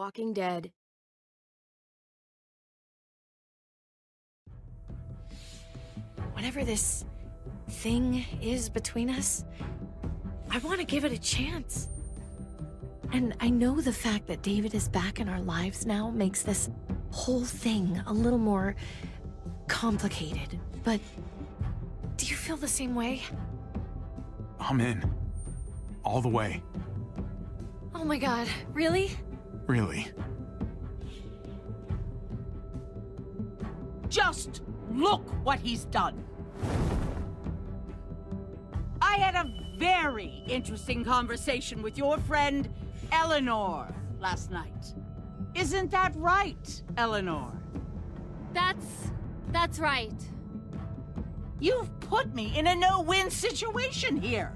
Walking Dead. Whatever this thing is between us, I want to give it a chance. And I know the fact that David is back in our lives now makes this whole thing a little more complicated. But do you feel the same way? I'm in. All the way. Oh my God, really? Really. Just look what he's done. I had a very interesting conversation with your friend Eleanor last night. Isn't that right, Eleanor? That's right. You've put me in a no-win situation here.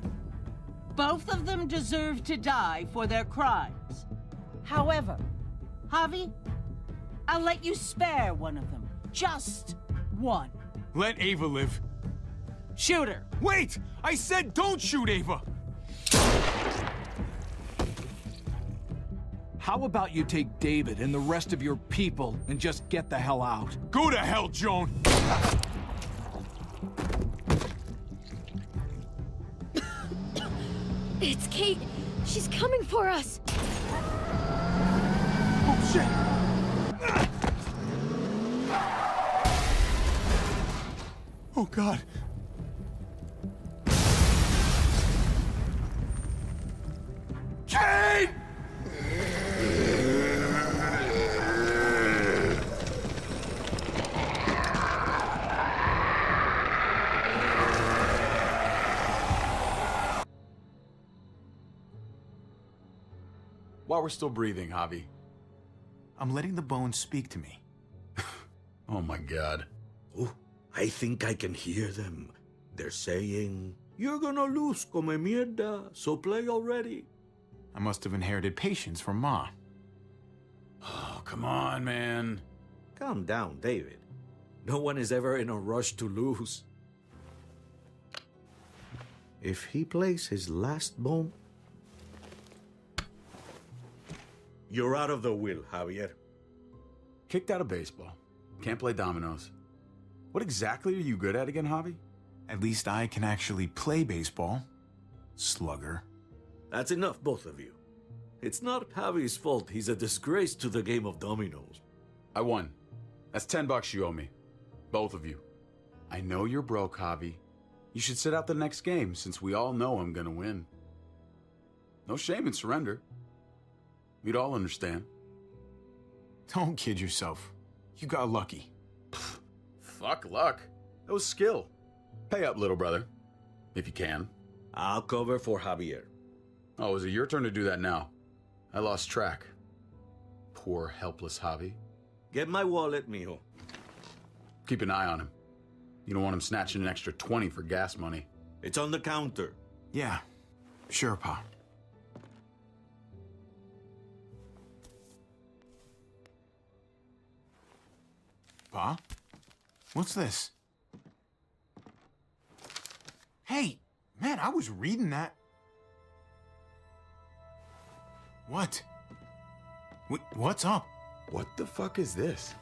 Both of them deserve to die for their crimes. However, Javi, I'll let you spare one of them. Just one. Let Ava live. Shoot her. Wait! I said don't shoot Ava! How about you take David and the rest of your people and just get the hell out? Go to hell, Joan! It's Kate. She's coming for us. Oh, shit! Oh, God. Kate! While we're still breathing, Javi. I'm letting the bones speak to me. Oh my God. Oh, I think I can hear them. They're saying, "You're gonna lose, come mierda, so play already." I must have inherited patience from Ma. Oh, come on, man. Calm down, David. No one is ever in a rush to lose. If he plays his last bone, you're out of the will, Javier. Kicked out of baseball. Can't play dominoes. What exactly are you good at again, Javi? At least I can actually play baseball. Slugger. That's enough, both of you. It's not Javi's fault he's a disgrace to the game of dominoes. I won. That's $10 you owe me. Both of you. I know you're broke, Javi. You should sit out the next game, since we all know I'm gonna win. No shame in surrender. We'd all understand. Don't kid yourself. You got lucky. Fuck luck. That was skill. Pay up, little brother. If you can. I'll cover for Javier. Oh, is it your turn to do that now? I lost track. Poor, helpless Javi. Get my wallet, mijo. Keep an eye on him. You don't want him snatching an extra 20 for gas money. It's on the counter. Yeah, sure, Pa. Pa? What's this? Hey, man, I was reading that. What? What's up? What the fuck is this?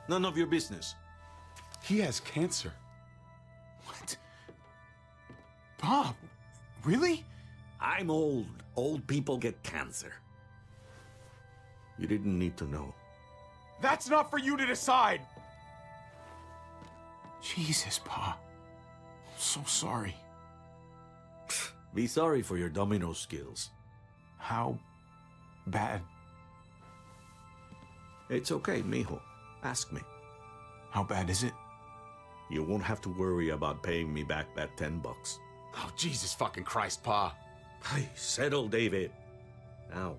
None of your business. He has cancer. What? Pa, really? I'm old. Old people get cancer. You didn't need to know. That's not for you to decide! Jesus, Pa. I'm so sorry. Be sorry for your domino skills. How bad? It's okay, mijo. Ask me. How bad is it? You won't have to worry about paying me back that $10. Oh, Jesus fucking Christ, Pa. Hey, settle, David. Now.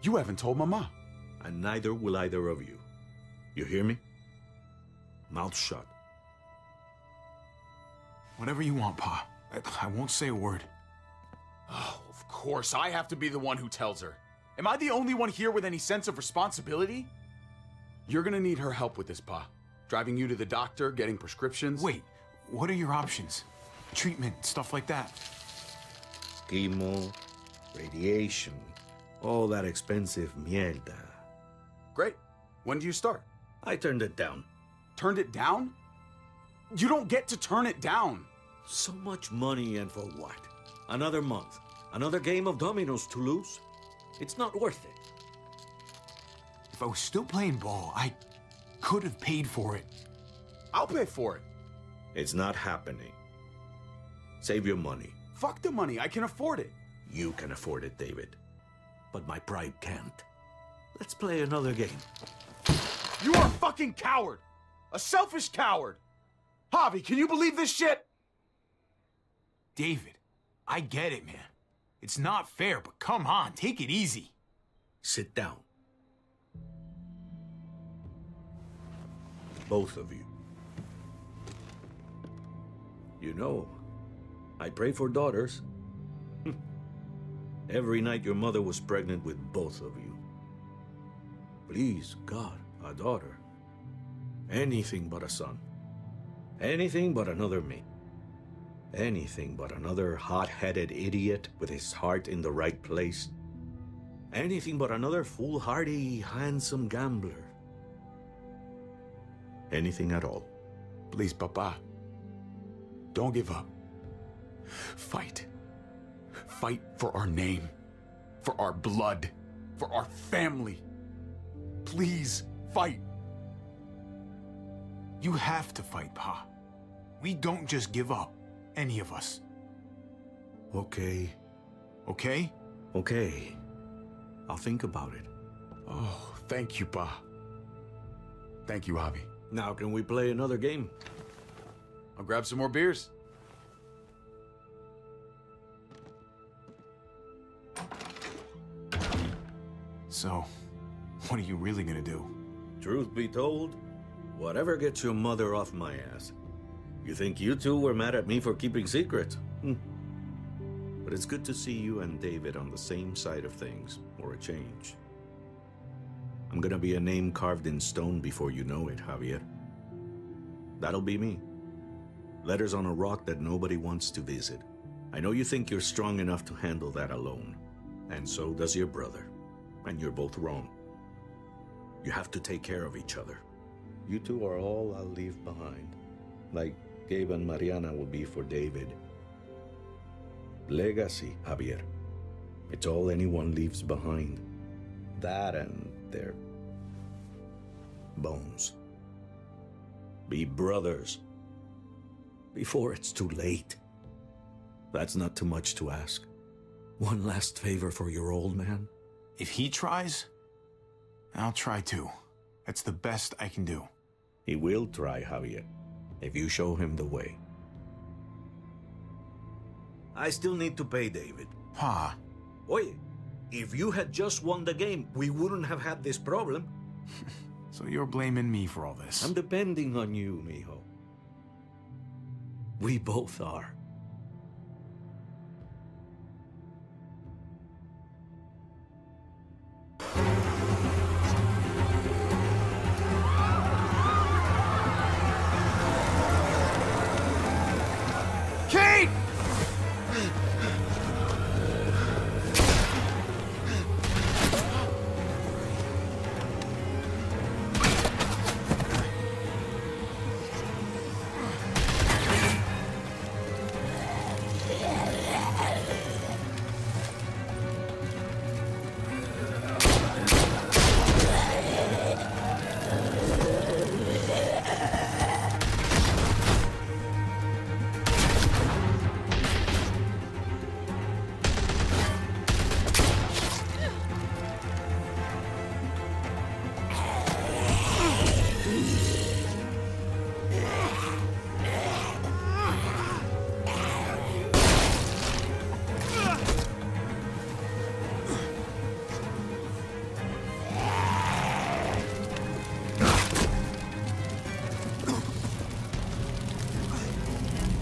You haven't told Mama. And neither will either of you. You hear me? Mouth shut. Whatever you want, Pa. I won't say a word. Oh, of course, I have to be the one who tells her. Am I the only one here with any sense of responsibility? You're gonna need her help with this, Pa. Driving you to the doctor, getting prescriptions. Wait, what are your options? Treatment, stuff like that. Chemo, radiation, all that expensive mierda. Great. When do you start? I turned it down. Turned it down? You don't get to turn it down. So much money, and for what? Another month. Another game of dominoes to lose? It's not worth it. If I was still playing ball, I could have paid for it. I'll pay for it. It's not happening. Save your money. Fuck the money. I can afford it. You can afford it, David. But my pride can't. Let's play another game. You are a fucking coward. A selfish coward. Javi, can you believe this shit? David, I get it, man. It's not fair, but come on, take it easy. Sit down. Both of you. You know, I pray for daughters. Every night your mother was pregnant with both of you. Please, God, a daughter. Anything but a son. Anything but another me. Anything but another hot-headed idiot with his heart in the right place. Anything but another foolhardy, handsome gambler. Anything at all. Please, Papa. Don't give up. Fight. Fight for our name. For our blood. For our family. Please, fight. You have to fight, Pa. We don't just give up, any of us. Okay. Okay? Okay. I'll think about it. Oh, thank you, Pa. Thank you, Javi. Now can we play another game? I'll grab some more beers. So, what are you really gonna do? Truth be told, whatever gets your mother off my ass. You think you two were mad at me for keeping secrets? But it's good to see you and David on the same side of things, for a change. I'm gonna be a name carved in stone before you know it, Javier. That'll be me. Letters on a rock that nobody wants to visit. I know you think you're strong enough to handle that alone. And so does your brother. And you're both wrong. You have to take care of each other. You two are all I'll leave behind. Like Gabe and Mariana will be for David. Legacy, Javier. It's all anyone leaves behind. That and their bones. Be brothers. Before it's too late. That's not too much to ask. One last favor for your old man. If he tries, I'll try too. That's the best I can do. He will try, Javier, if you show him the way. I still need to pay David. Pa. Oye, if you had just won the game, we wouldn't have had this problem. So you're blaming me for all this? I'm depending on you, mijo. We both are.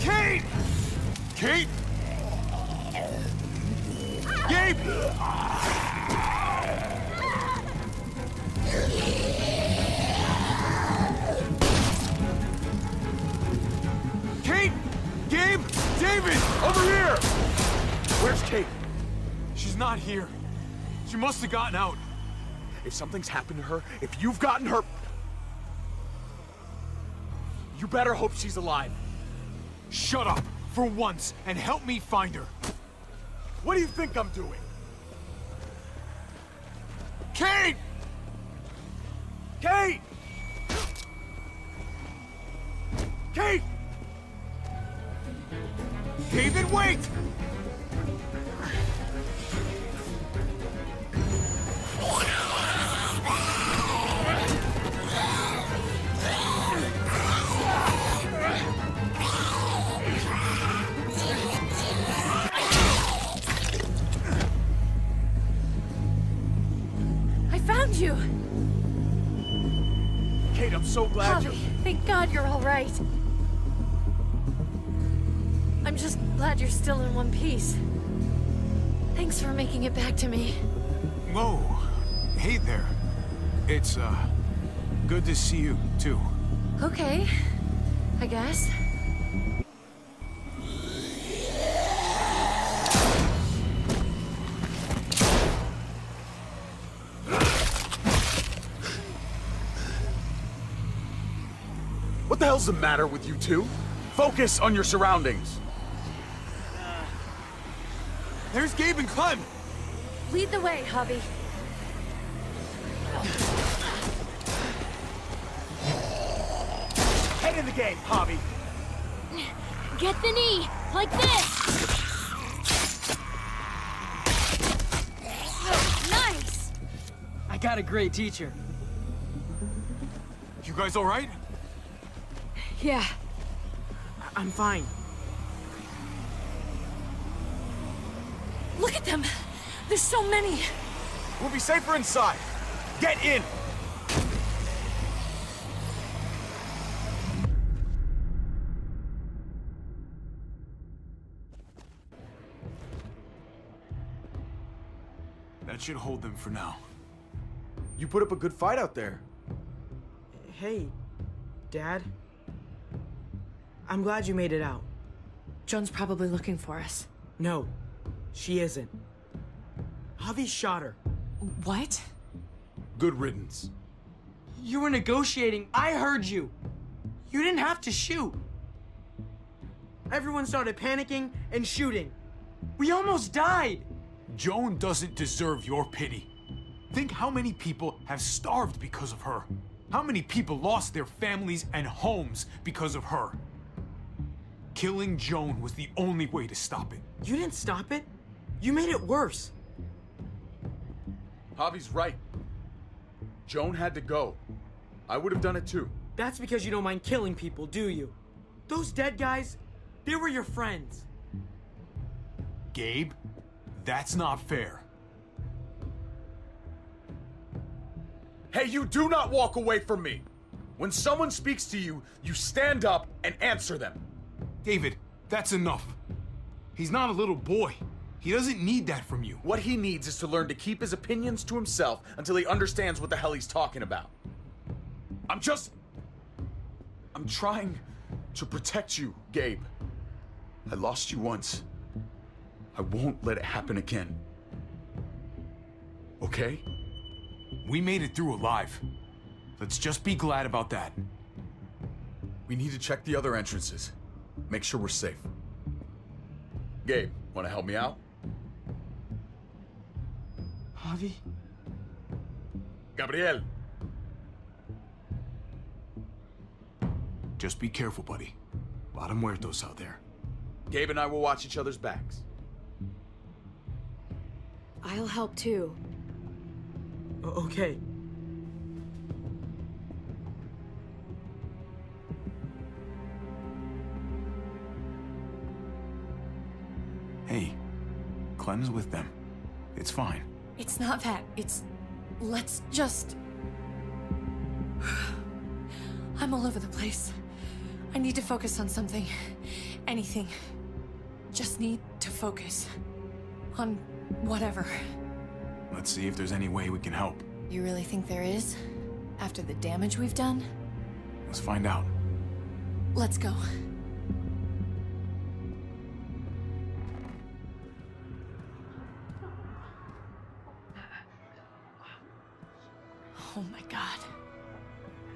Kate! Kate! Gabe! Kate! Gabe! David! Over here! Where's Kate? She's not here. She must have gotten out. If something's happened to her, if you've gotten her... You better hope she's alive. Shut up, for once, and help me find her. What do you think I'm doing? Kate! Kate! Kate! David, wait! I found you! Kate, I'm so glad Javi, thank God you're all right. I'm just glad you're still in one piece. Thanks for making it back to me. Whoa. Hey there. It's, good to see you, too. Okay, I guess. What the hell's the matter with you two? Focus on your surroundings. There's Gabe and Clem! Lead the way, Javi. Head in the game, Javi. Get the knee, like this! Nice! I got a great teacher. You guys all right? Yeah. I'm fine. Look at them! There's so many! We'll be safer inside. Get in! That should hold them for now. You put up a good fight out there. Hey, Dad. I'm glad you made it out. Joan's probably looking for us. No, she isn't. Javi shot her. What? Good riddance. You were negotiating. I heard you. You didn't have to shoot. Everyone started panicking and shooting. We almost died. Joan doesn't deserve your pity. Think how many people have starved because of her. How many people lost their families and homes because of her. Killing Joan was the only way to stop it. You didn't stop it. You made it worse. Javi's right. Joan had to go. I would have done it too. That's because you don't mind killing people, do you? Those dead guys, they were your friends. Gabe, that's not fair. Hey, you do not walk away from me. When someone speaks to you, you stand up and answer them. David, that's enough. He's not a little boy. He doesn't need that from you. What he needs is to learn to keep his opinions to himself until he understands what the hell he's talking about. I'm trying to protect you, Gabe. I lost you once. I won't let it happen again. Okay? We made it through alive. Let's just be glad about that. We need to check the other entrances. Make sure we're safe. Gabe, want to help me out? Javi? Gabriel. Just be careful, buddy. A lot of muertos out there. Gabe and I will watch each other's backs. I'll help too. Okay. Hey, Clem's with them. It's fine. It's not that. It's... Let's just... I'm all over the place. I need to focus on something. Anything. Just need to focus. On whatever. Let's see if there's any way we can help. You really think there is? After the damage we've done? Let's find out. Let's go.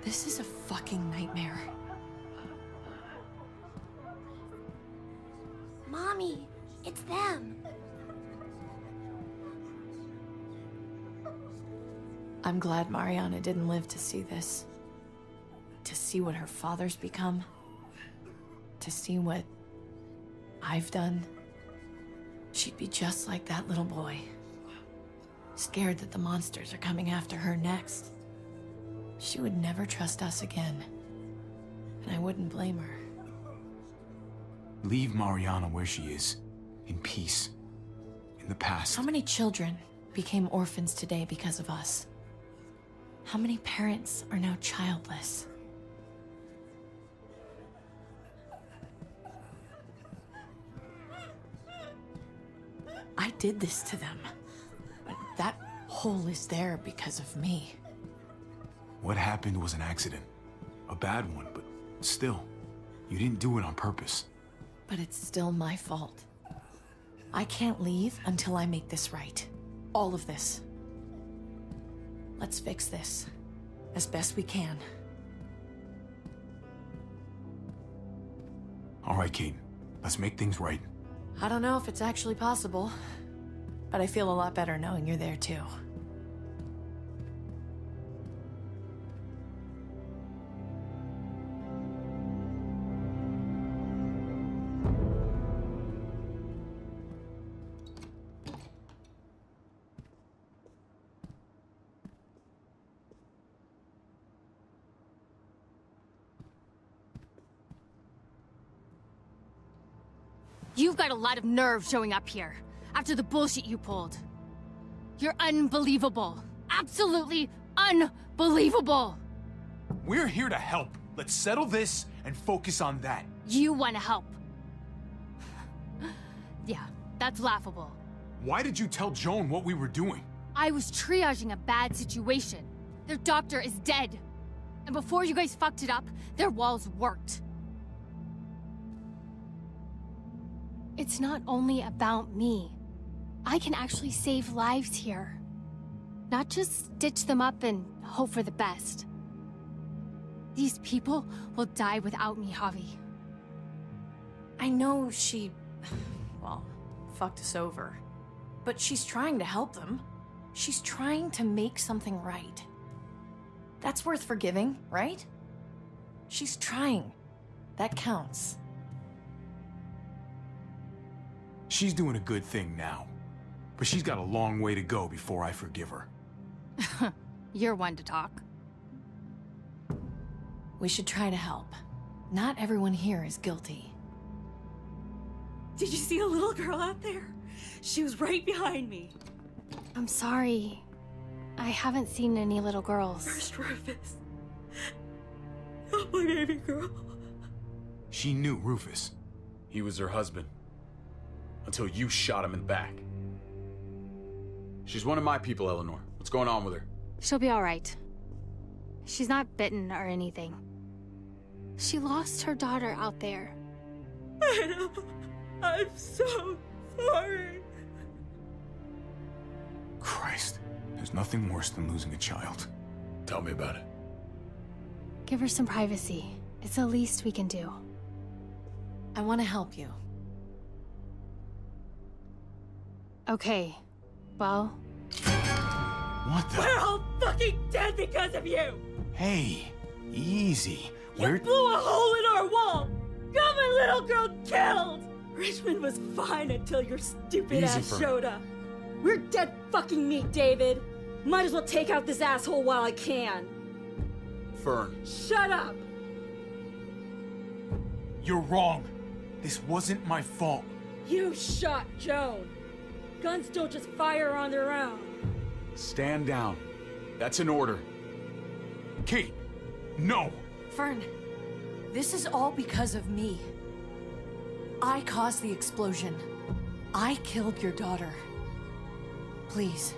This is a fucking nightmare. Mommy, it's them. I'm glad Mariana didn't live to see this. To see what her father's become. To see what I've done. She'd be just like that little boy. Scared that the monsters are coming after her next. She would never trust us again. And I wouldn't blame her. Leave Mariana where she is. In peace. In the past. How many children became orphans today because of us? How many parents are now childless? I did this to them. But that hole is there because of me. What happened was an accident. A bad one, but still. You didn't do it on purpose. But it's still my fault. I can't leave until I make this right. All of this. Let's fix this. As best we can. All right, Kate. Let's make things right. I don't know if it's actually possible. But I feel a lot better knowing you're there too. You've got a lot of nerve showing up here, after the bullshit you pulled. You're unbelievable. Absolutely unbelievable. We're here to help. Let's settle this and focus on that. You want to help. Yeah, that's laughable. Why did you tell Joan what we were doing? I was triaging a bad situation. Their doctor is dead. And before you guys fucked it up, their walls worked. It's not only about me. I can actually save lives here. Not just stitch them up and hope for the best. These people will die without me, Javi. I know she... well, fucked us over. But she's trying to help them. She's trying to make something right. That's worth forgiving, right? She's trying. That counts. She's doing a good thing now. But she's got a long way to go before I forgive her. You're one to talk. We should try to help. Not everyone here is guilty. Did you see a little girl out there? She was right behind me. I'm sorry. I haven't seen any little girls. First Rufus. Oh, my baby girl. She knew Rufus. He was her husband. Until you shot him in the back. She's one of my people, Eleanor. What's going on with her? She'll be all right. She's not bitten or anything. She lost her daughter out there. I know. I'm so sorry. Christ. There's nothing worse than losing a child. Tell me about it. Give her some privacy. It's the least we can do. I want to help you. Okay. Well... What the? We're all fucking dead because of you! Hey, easy. You blew a hole in our wall! Got my little girl killed! Richmond was fine until your stupid ass showed up. We're dead fucking meat, David. Might as well take out this asshole while I can. Fern. Shut up! You're wrong. This wasn't my fault. You shot Joan. Guns don't just fire on their own. Stand down. That's an order. Kate, no! Fern, this is all because of me. I caused the explosion. I killed your daughter. Please,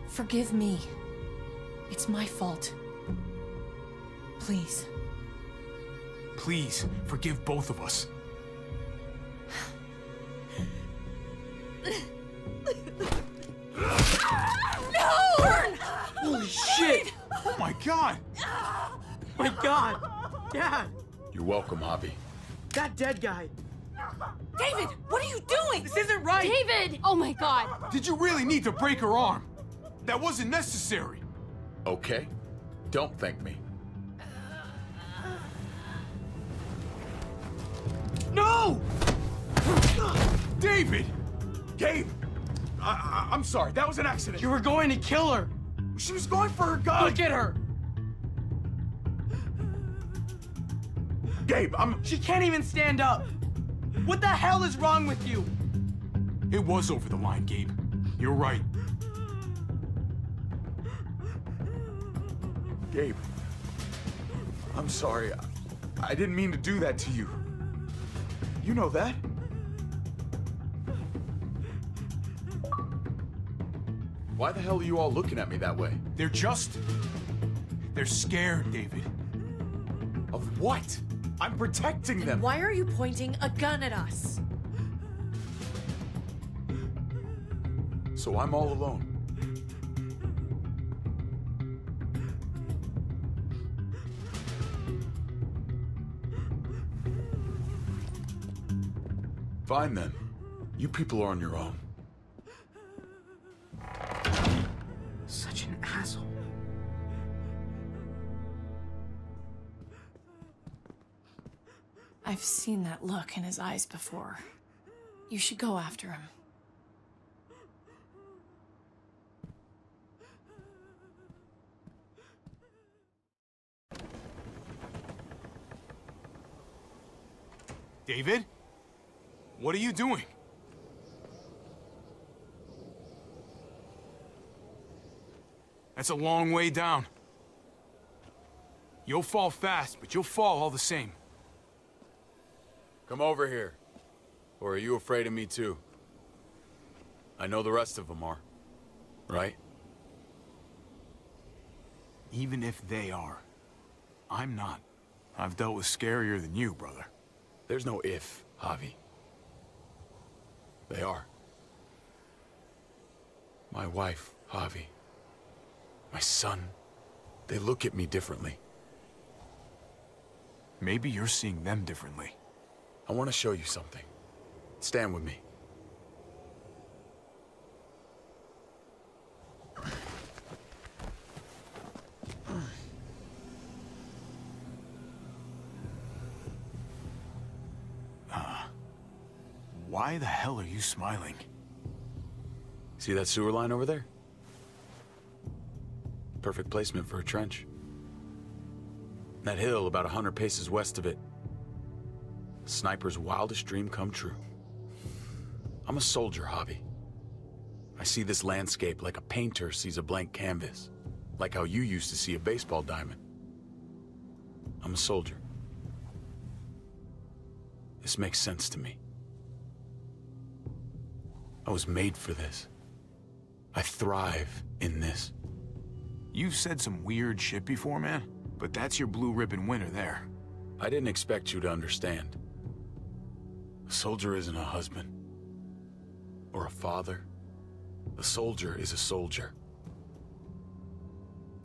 forgive me. It's my fault. Please. Please, forgive both of us. No! Fern! Holy shit! Oh my god! My God! Dad! You're welcome, Javi. That dead guy! David, what are you doing? This isn't right! David! Oh my God! Did you really need to break her arm? That wasn't necessary. Okay? Don't thank me. No! David! Gabe! I'm sorry, that was an accident. You were going to kill her! She was going for her gun! Look at her! Gabe, She can't even stand up! What the hell is wrong with you? It was over the line, Gabe. You're right. Gabe, I'm sorry. I didn't mean to do that to you. You know that? Why the hell are you all looking at me that way? They're scared, David. Of what? I'm protecting them. Why are you pointing a gun at us? So I'm all alone. Fine then. You people are on your own. Such an asshole. I've seen that look in his eyes before. You should go after him. David? What are you doing? That's a long way down. You'll fall fast, but you'll fall all the same. Come over here. Or are you afraid of me too? I know the rest of them are. Right? Even if they are, I'm not. I've dealt with scarier than you, brother. There's no if, Javi. They are. My wife, Javi. My son. They look at me differently. Maybe you're seeing them differently. I want to show you something. Stand with me. Why the hell are you smiling? See that sewer line over there? Perfect placement for a trench. That hill about 100 paces west of it. Sniper's wildest dream come true. I'm a soldier, Javi. I see this landscape like a painter sees a blank canvas. Like how you used to see a baseball diamond. I'm a soldier. This makes sense to me. I was made for this. I thrive in this. You've said some weird shit before, man, but that's your blue ribbon winner there. I didn't expect you to understand. A soldier isn't a husband. Or a father. A soldier is a soldier.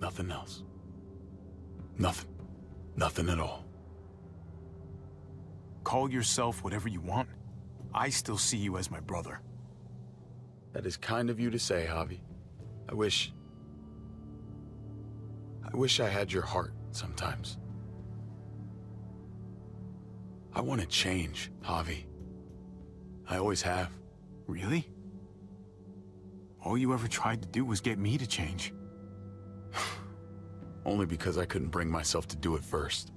Nothing else. Nothing. Nothing at all. Call yourself whatever you want. I still see you as my brother. That is kind of you to say, Javi. I wish I had your heart sometimes. I want to change, Javi. I always have. Really? All you ever tried to do was get me to change. Only because I couldn't bring myself to do it first.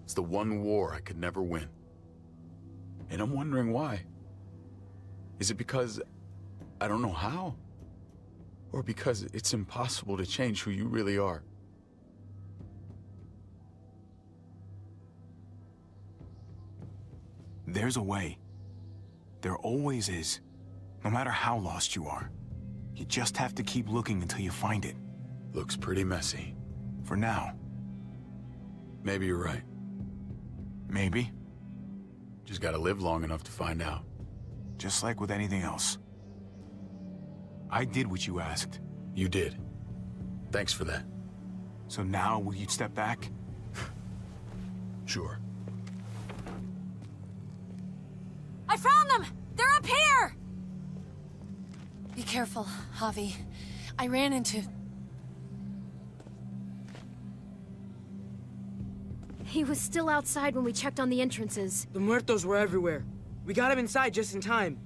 It's the one war I could never win. And I'm wondering why. Is it because I don't know how? Or because it's impossible to change who you really are? There's a way. There always is. No matter how lost you are. You just have to keep looking until you find it. Looks pretty messy. For now. Maybe you're right. Maybe. Just gotta live long enough to find out. Just like with anything else. I did what you asked. You did. Thanks for that. So now, will you step back? Sure. I found them! They're up here! Be careful, Javi. I ran into... He was still outside when we checked on the entrances. The muertos were everywhere. We got him inside just in time.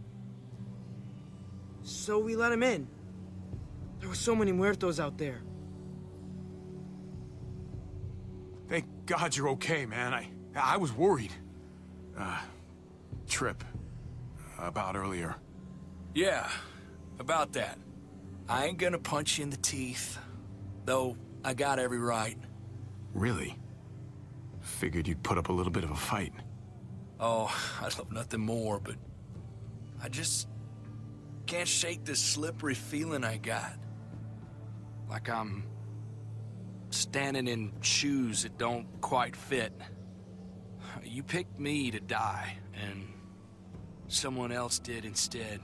So we let him in. There were so many muertos out there. Thank God you're okay, man. I was worried. Trip. About earlier. Yeah, about that. I ain't gonna punch you in the teeth. Though, I got every right. Really? Figured you'd put up a little bit of a fight. Oh, I'd love nothing more, but... I just... can't shake this slippery feeling I got. Like I'm... standing in shoes that don't quite fit. You picked me to die, and... someone else did instead.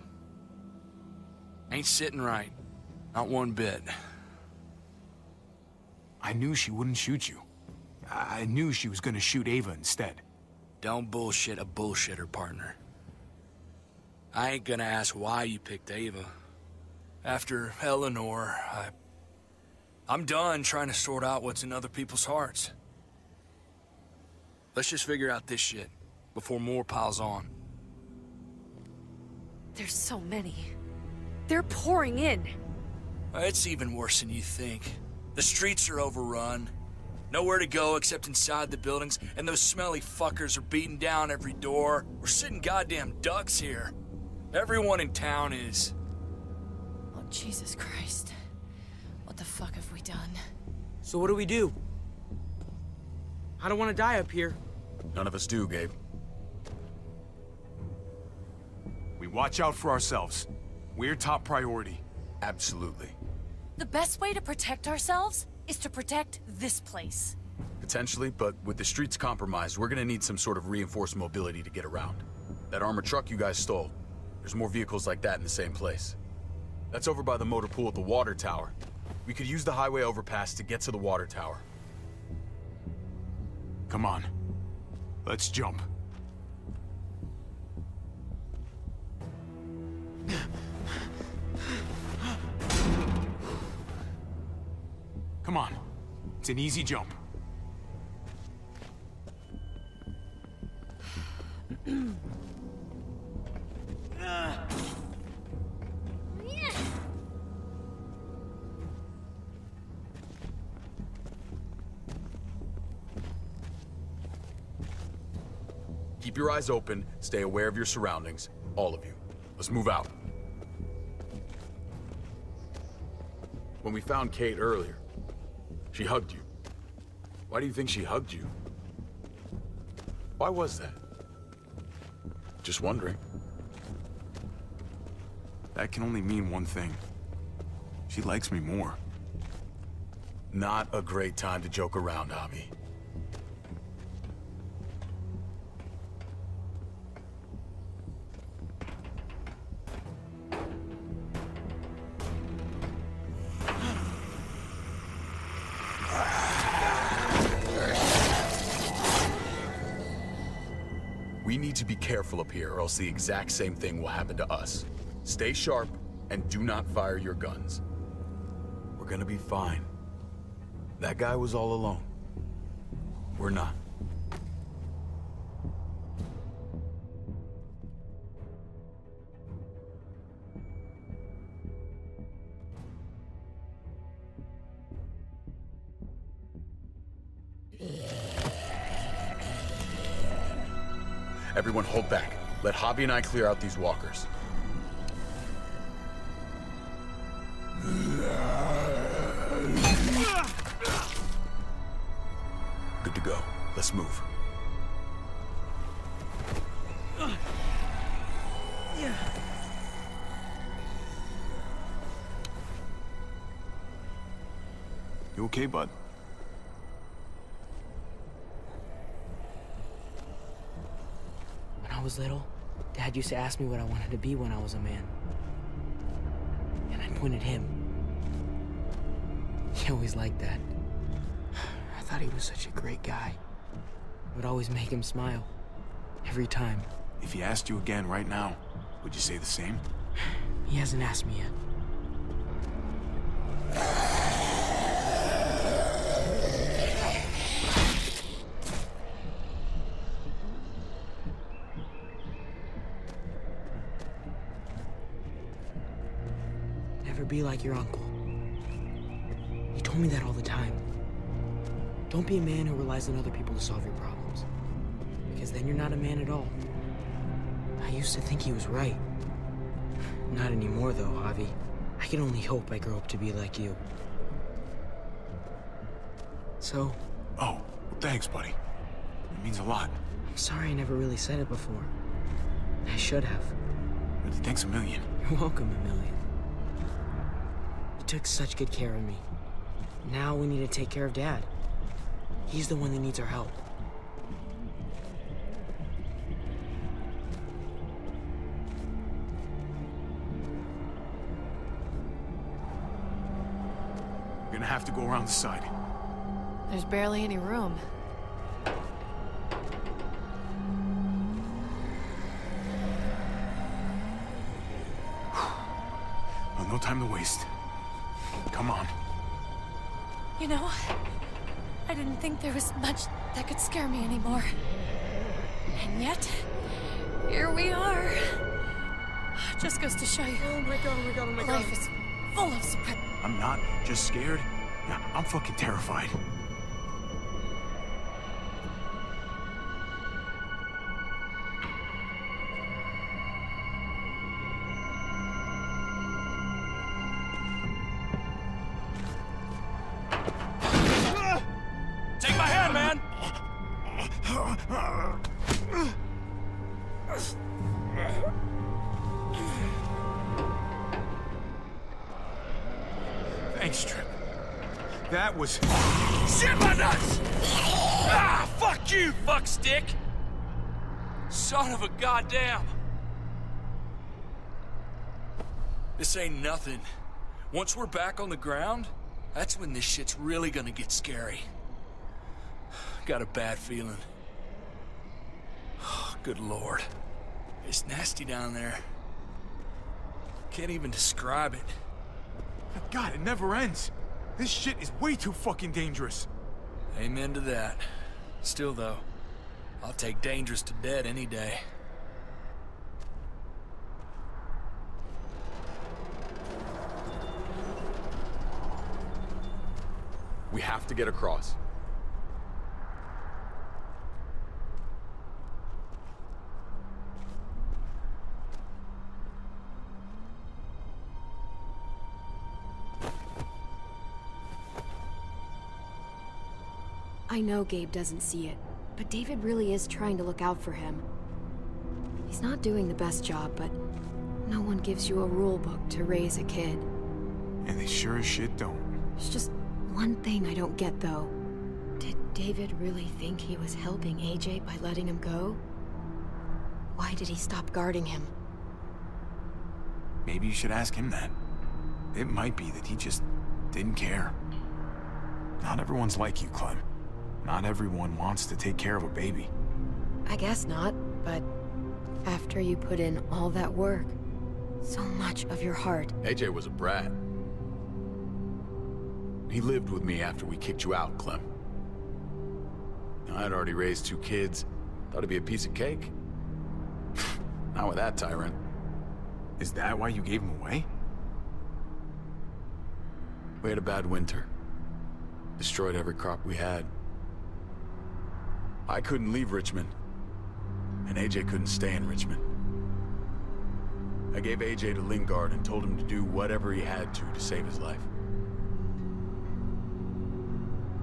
Ain't sitting right. Not one bit. I knew she wouldn't shoot you. I knew she was gonna shoot Ava instead. Don't bullshit a bullshitter, partner. I ain't gonna ask why you picked Ava. After Eleanor, I'm done trying to sort out what's in other people's hearts. Let's just figure out this shit before more piles on. There's so many. They're pouring in. It's even worse than you think. The streets are overrun. Nowhere to go except inside the buildings, and those smelly fuckers are beating down every door. We're sitting goddamn ducks here. Everyone in town is. Oh, Jesus Christ. What the fuck have we done? So what do we do? I don't want to die up here. None of us do, Gabe. We watch out for ourselves. We're top priority. Absolutely. The best way to protect ourselves is to protect this place. Potentially, but with the streets compromised, we're gonna need some sort of reinforced mobility to get around. That armored truck you guys stole, there's more vehicles like that in the same place. That's over by the motor pool at the water tower. We could use the highway overpass to get to the water tower. Come on. Let's jump. Come on. It's an easy jump. Keep your eyes open, stay aware of your surroundings, all of you. Let's move out. When we found Kate earlier, she hugged you. Why do you think she hugged you? Why was that? Just wondering. That can only mean one thing. She likes me more. Not a great time to joke around, Javi. We need to be careful up here, or else the exact same thing will happen to us. Stay sharp, and do not fire your guns. We're gonna be fine. That guy was all alone. We're not. Everyone hold back. Let Javi and I clear out these walkers. Good to go. Let's move. You okay, bud? When I was little, Dad used to ask me what I wanted to be when I was a man. And I pointed him. He always liked that. I thought he was such a great guy. It would always make him smile. Every time. If he asked you again right now, would you say the same? He hasn't asked me yet. Never be like your uncle. He told me that all the time. Don't be a man who relies on other people to solve your problems. Because then you're not a man at all. I used to think he was right. Not anymore, though, Javi. I can only hope I grow up to be like you. So... Oh, well, thanks, buddy. It means a lot. I'm sorry I never really said it before. I should have. But thanks a million. You're welcome, a million. You took such good care of me. Now we need to take care of Dad. He's the one that needs our help. We're gonna have to go around the side. There's barely any room. Well, no time to waste. Come on. You know, I didn't think there was much that could scare me anymore. And yet, here we are. Just goes to show you. Oh my god, oh my god, oh my god. Life is full of surprises. I'm not just scared. Yeah, I'm fucking terrified. Take my hand, man! Thanks, Trip. That was... Shit my nuts! Ah, fuck you, fuckstick! Son of a goddamn! This ain't nothing. Once we're back on the ground, that's when this shit's really gonna get scary. Got a bad feeling. Oh, good lord. It's nasty down there. Can't even describe it. God, it never ends. This shit is way too fucking dangerous. Amen to that. Still, though, I'll take dangerous to dead any day. We have to get across. I know Gabe doesn't see it, but David really is trying to look out for him. He's not doing the best job, but no one gives you a rule book to raise a kid. And they sure as shit don't. There's just one thing I don't get, though. Did David really think he was helping AJ by letting him go? Why did he stop guarding him? Maybe you should ask him that. It might be that he just didn't care. Not everyone's like you, Clem. Not everyone wants to take care of a baby. I guess not, but after you put in all that work, so much of your heart... AJ was a brat. He lived with me after we kicked you out, Clem. I'd already raised 2 kids. Thought it'd be a piece of cake. Not with that tyrant. Is that why you gave him away? We had a bad winter. Destroyed every crop we had. I couldn't leave Richmond. And AJ couldn't stay in Richmond. I gave AJ to Lingard and told him to do whatever he had to save his life.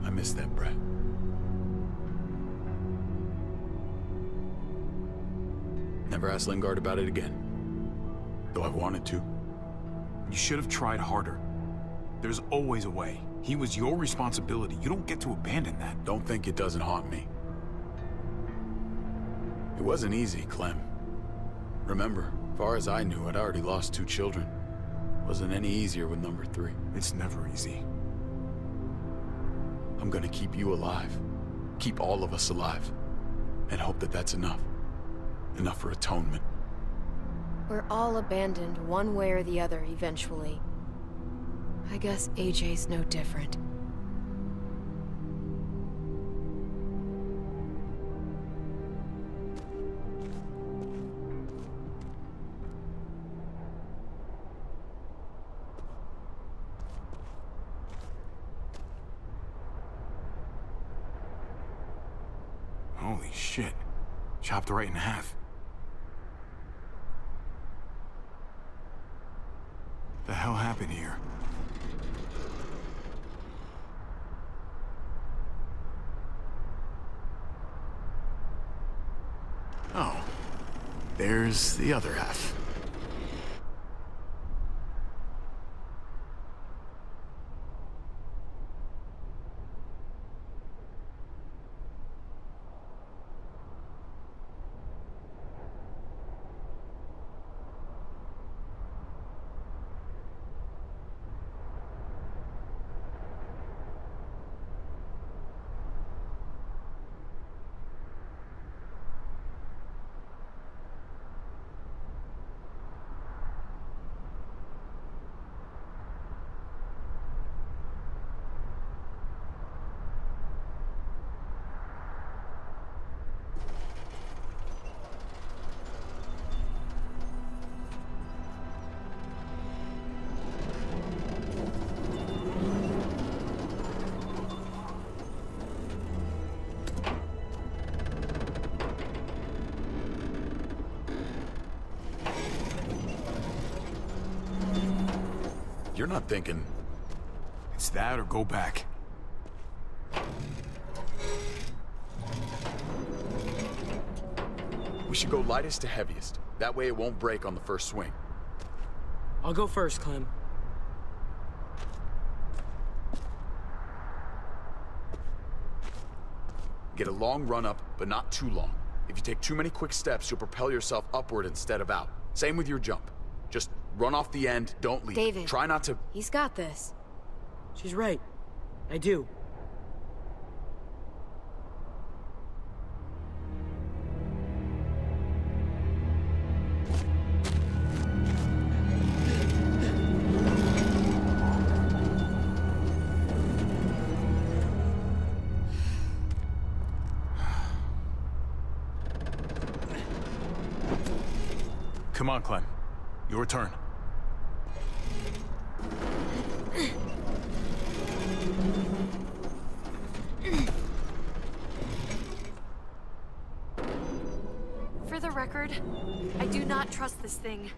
I miss that brat. Never asked Lingard about it again. Though I wanted to. You should have tried harder. There's always a way. He was your responsibility. You don't get to abandon that. Don't think it doesn't haunt me. It wasn't easy, Clem. Remember, far as I knew, I'd already lost 2 children. Wasn't any easier with number 3. It's never easy. I'm gonna keep you alive. Keep all of us alive. and hope that that's enough. Enough for atonement. We're all abandoned one way or the other eventually. I guess AJ's no different. Holy shit. Chopped right in half. The hell happened here? Oh. There's the other half. You're not thinking... It's that or go back. We should go lightest to heaviest. That way it won't break on the first swing. I'll go first, Clem. Get a long run up, but not too long. If you take too many quick steps, you'll propel yourself upward instead of out. Same with your jump. Just run off the end, don't leave. David. Try not to... He's got this. She's right. I do. Come on, Clem. Your turn. For the record, I do not trust this thing.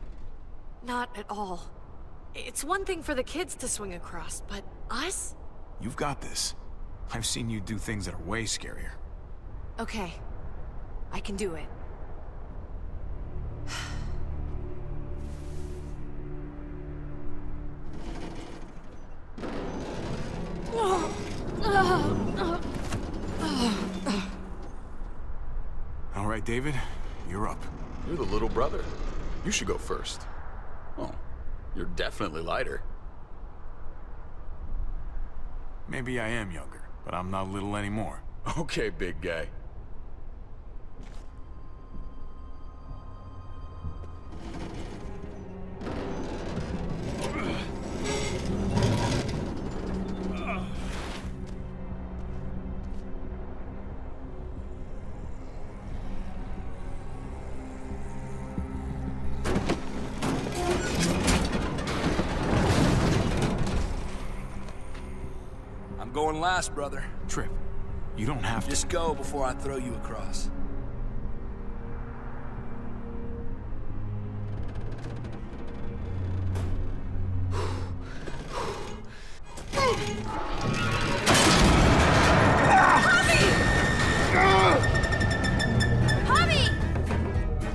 Not at all. It's one thing for the kids to swing across, but us? You've got this. I've seen you do things that are way scarier. Okay. I can do it. All right, David, you're up. You're the little brother. You should go first. Oh, you're definitely lighter. Maybe I am younger, but I'm not little anymore. Okay, big guy. I'm going last, brother. Trip, you don't have to. Just go before I throw you across.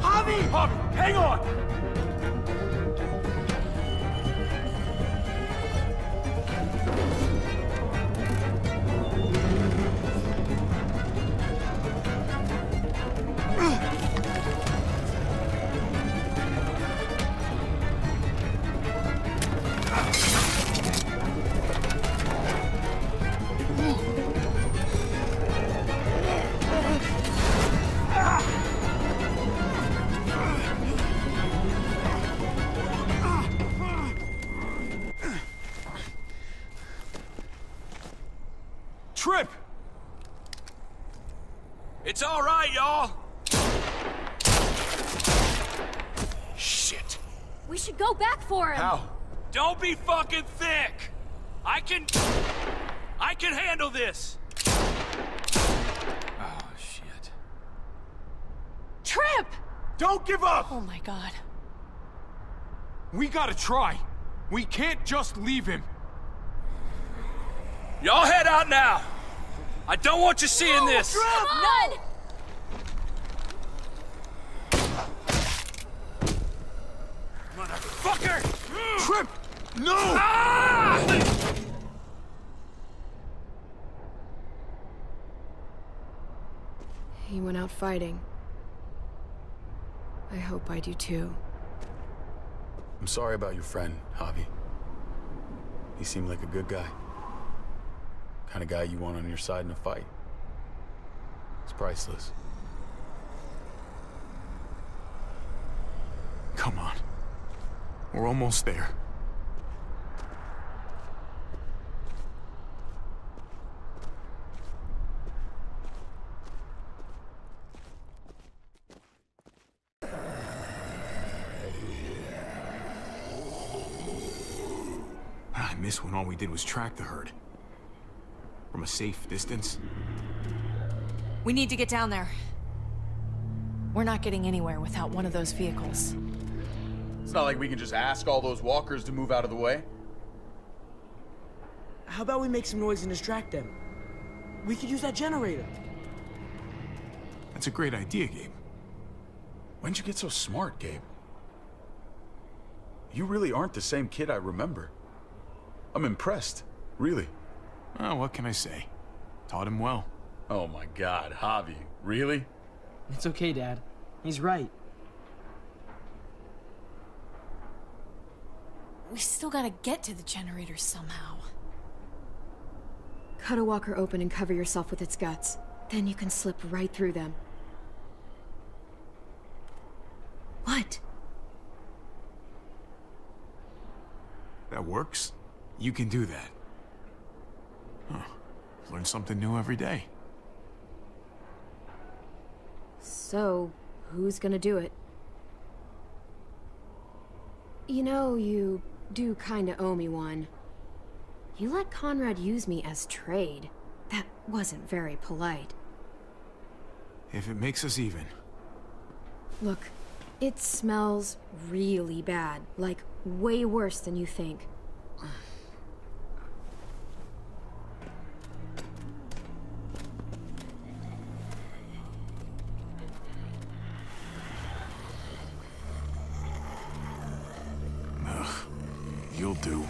Javi, hang on! It's all right, y'all. Shit. We should go back for him. How? Don't be fucking thick. I can handle this. Oh, shit. Trip! Don't give up! Oh my god. We gotta try. We can't just leave him. Y'all head out now. I don't want you seeing this. Come on! Motherfucker! Trip! No! Ah! He went out fighting. I hope I do too. I'm sorry about your friend, Javi. He seemed like a good guy. Kind of guy you want on your side in a fight. It's priceless. Come on. We're almost there. I miss when all we did was track the herd. From a safe distance. We need to get down there. We're not getting anywhere without one of those vehicles. It's not like we can just ask all those walkers to move out of the way. How about we make some noise and distract them? We could use that generator. That's a great idea, Gabe. When'd you get so smart, Gabe? You really aren't the same kid I remember. I'm impressed, really. Oh, what can I say? Taught him well. Oh my god, Javi, really? It's okay, Dad. He's right. We still gotta get to the generator somehow. Cut a walker open and cover yourself with its guts. Then you can slip right through them. What? That works? You can do that. Huh. Learn something new every day. So, who's gonna do it? You know, you do kinda owe me one. You let Conrad use me as trade. That wasn't very polite. If it makes us even. Look, it smells really bad. Like, way worse than you think. You'll do.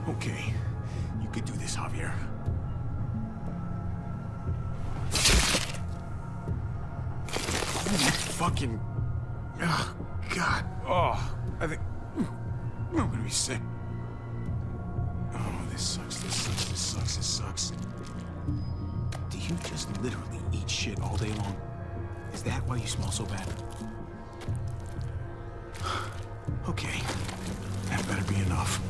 Okay, you could do this, Javier. Fucking... Oh, God. Oh, I think... I'm gonna be sick. Oh, this sucks, this sucks, this sucks, this sucks. Do you just literally eat shit all day long? Is that why you smell so bad? Okay, that better be enough.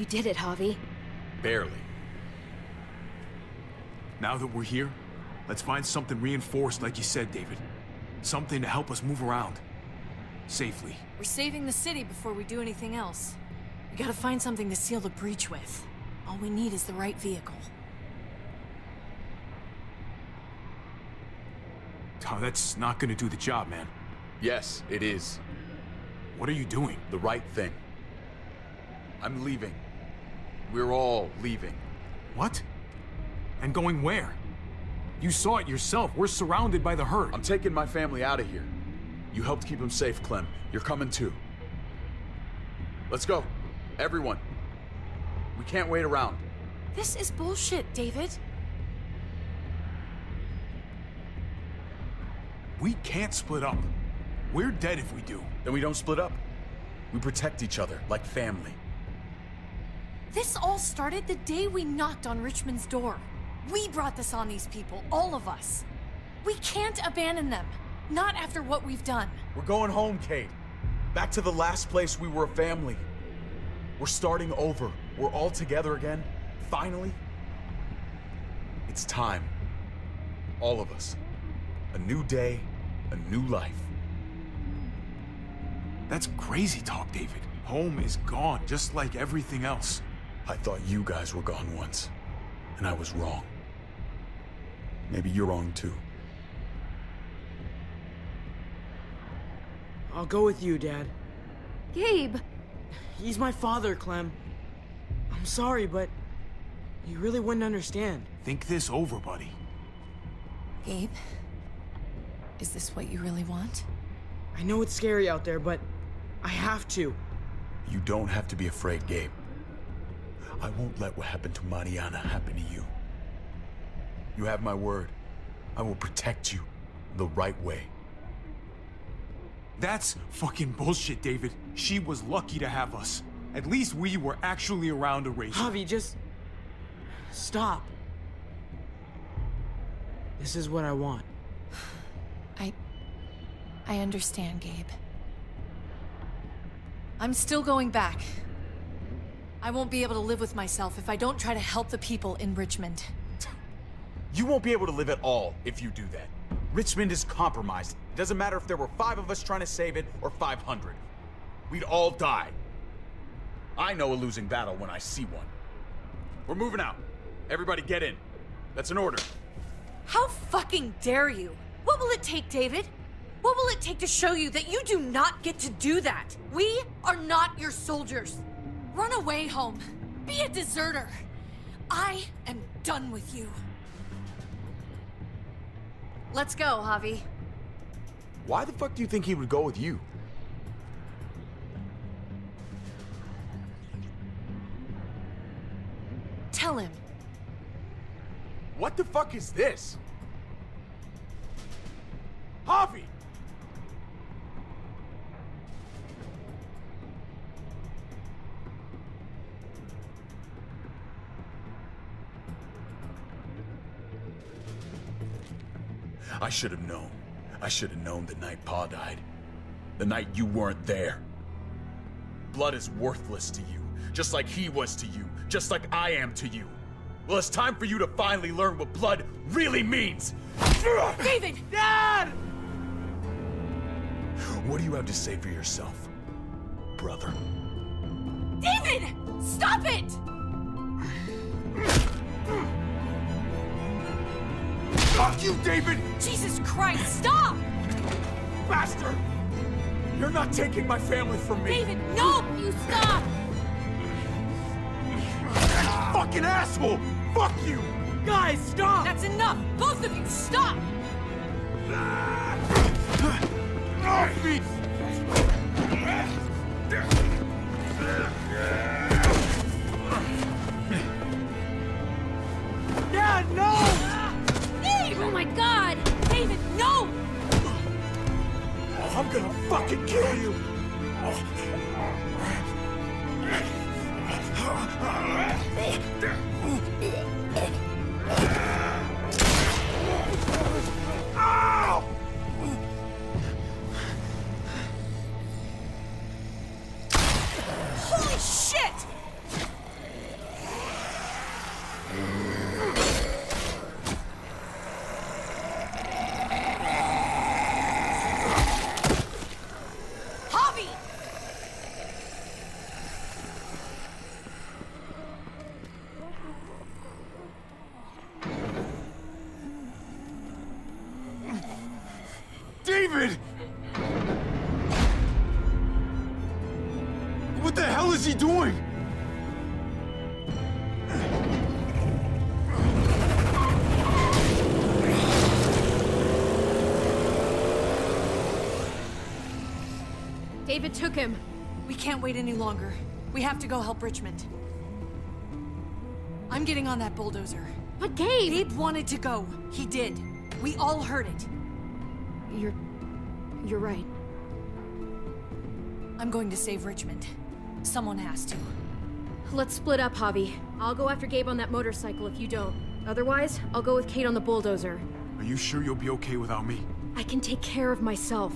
We did it, Javi. Barely. Now that we're here, let's find something reinforced like you said, David. Something to help us move around. Safely. We're saving the city before we do anything else. We gotta find something to seal the breach with. All we need is the right vehicle. Oh, that's not gonna do the job, man. Yes, it is. What are you doing? The right thing. I'm leaving. We're all leaving. What? And going where? You saw it yourself. We're surrounded by the herd. I'm taking my family out of here. You helped keep them safe, Clem. You're coming too. Let's go. Everyone. We can't wait around. This is bullshit, David. We can't split up. We're dead if we do. Then we don't split up. We protect each other like family. This all started the day we knocked on Richmond's door. We brought this on these people, all of us. We can't abandon them. Not after what we've done. We're going home, Kate. Back to the last place we were a family. We're starting over. We're all together again. Finally. It's time. All of us. A new day, a new life. That's crazy talk, David. Home is gone, just like everything else. I thought you guys were gone once, and I was wrong. Maybe you're wrong too. I'll go with you, Dad. Gabe! He's my father, Clem. I'm sorry, but you really wouldn't understand. Think this over, buddy. Gabe, is this what you really want? I know it's scary out there, but I have to. You don't have to be afraid, Gabe. I won't let what happened to Mariana happen to you. You have my word. I will protect you the right way. That's fucking bullshit, David. She was lucky to have us. At least we were actually around to raise her. Javi, just stop. This is what I want. I understand, Gabe. I'm still going back. I won't be able to live with myself if I don't try to help the people in Richmond. You won't be able to live at all if you do that. Richmond is compromised. It doesn't matter if there were 5 of us trying to save it or 500. We'd all die. I know a losing battle when I see one. We're moving out. Everybody get in. That's an order. How fucking dare you? What will it take, David? What will it take to show you that you do not get to do that? We are not your soldiers. Run away home. Be a deserter. I am done with you. Let's go, Javi. Why the fuck do you think he would go with you? Tell him. What the fuck is this? Javi! I should have known. I should have known the night Pa died. The night you weren't there. Blood is worthless to you, just like he was to you, just like I am to you. Well, it's time for you to finally learn what blood really means. David! Dad! What do you have to say for yourself, brother? David! Stop it! Fuck you, David! Jesus Christ, stop! Bastard! You're not taking my family from me! David, no! You stop! Fucking asshole! Fuck you! Guys, stop! That's enough! Both of you, stop! Off me! Dad, no! Dave! Oh my God! David, no! I'm gonna fucking kill you! Ow! Holy shit! David! What the hell is he doing? David took him. We can't wait any longer. We have to go help Richmond. I'm getting on that bulldozer. But Gabe! Gabe wanted to go. He did. We all heard it. You're right. I'm going to save Richmond. Someone has to. Let's split up, Javi. I'll go after Gabe on that motorcycle if you don't. Otherwise, I'll go with Kate on the bulldozer. Are you sure you'll be okay without me? I can take care of myself.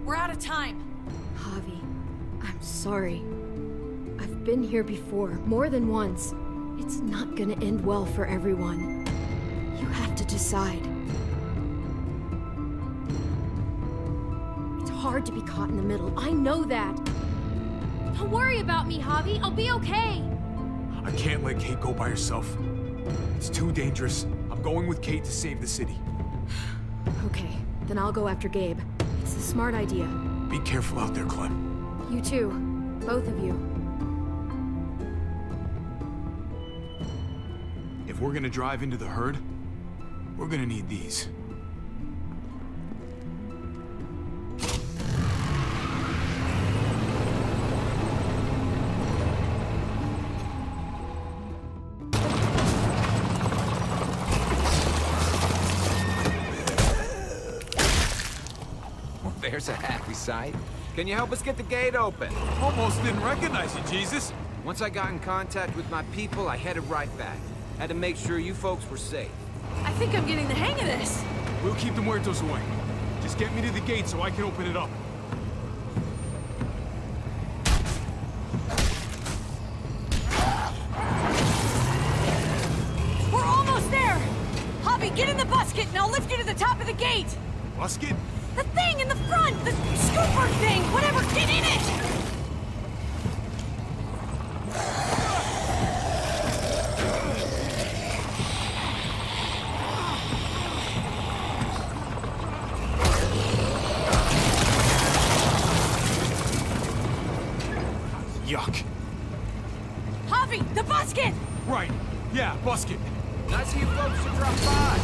We're out of time. Javi, I'm sorry. I've been here before, more than once. It's not gonna end well for everyone. You have to decide. It's hard to be caught in the middle. I know that. Don't worry about me, Javi. I'll be okay. I can't let Kate go by herself. It's too dangerous. I'm going with Kate to save the city. Okay, then I'll go after Gabe. It's a smart idea. Be careful out there, Clem. You too. Both of you. If we're gonna drive into the herd, we're gonna need these. Well, there's a happy sight. Can you help us get the gate open? Almost didn't recognize you, Jesus. Once I got in contact with my people, I headed right back. Had to make sure you folks were safe. I think I'm getting the hang of this. We'll keep the muertos away. Just get me to the gate so I can open it up. We're almost there! Javi, get in the busket and I'll lift you to the top of the gate! Busket? The thing in the front! The scooper thing! Whatever, get in it! Yuck. Javi, the busket! Right. Yeah, busket. Nice of you folks to drop by.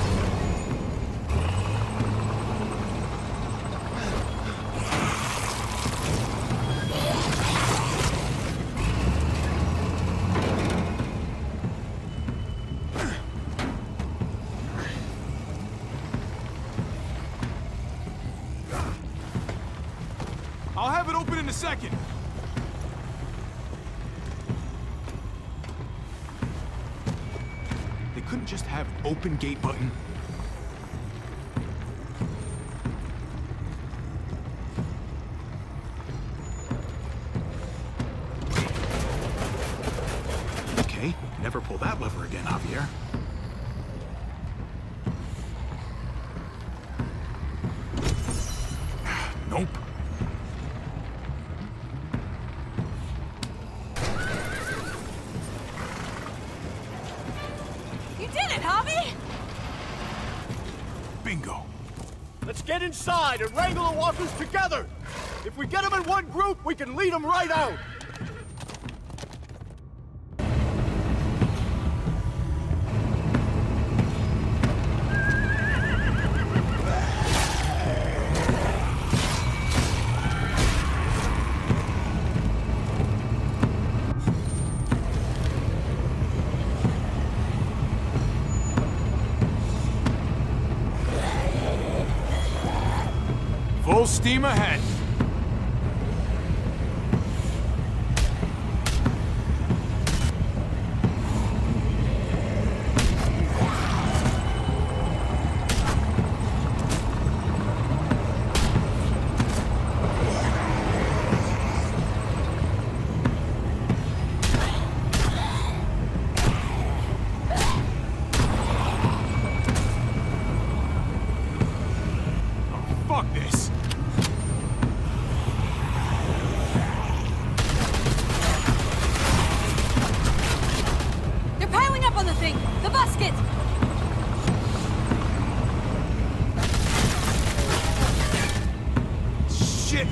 I'll have it open in a second. They couldn't just have an open gate button. Okay, never pull that lever again, Javier. Nope. You did it, Javi! Bingo. Let's get inside and wrangle the walkers together! If we get them in one group, we can lead them right out! Full steam ahead. Fuck this.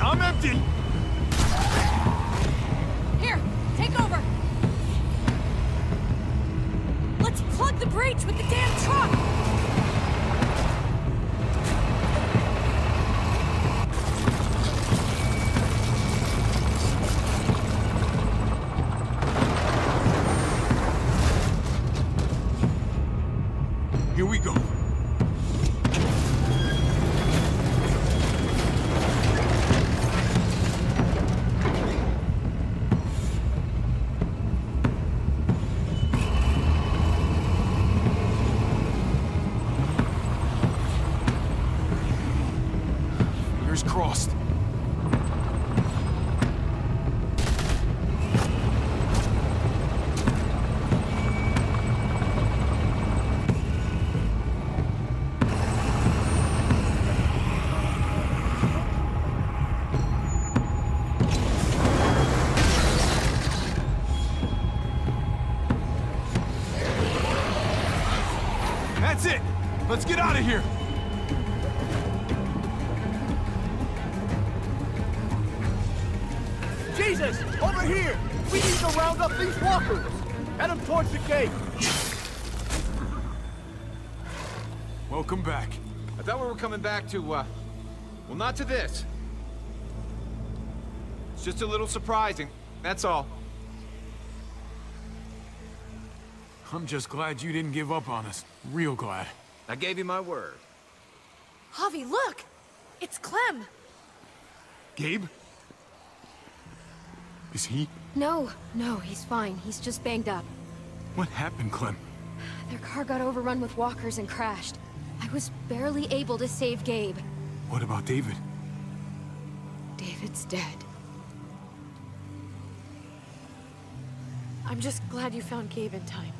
I'm empty! Here, take over! Let's plug the breach with the damn truck! Here we go. Fingers crossed. That's it! Let's get out of here! Jesus! Over here! We need to round up these walkers! Head them towards the gate! Welcome back. I thought we were coming back to, well, not to this. It's just a little surprising, that's all. I'm just glad you didn't give up on us. Real glad. I gave you my word. Javi, look! It's Clem! Gabe? Is he? No, he's fine. He's just banged up. What happened, Clem? Their car got overrun with walkers and crashed. I was barely able to save Gabe. What about David? David's dead. I'm just glad you found Gabe in time.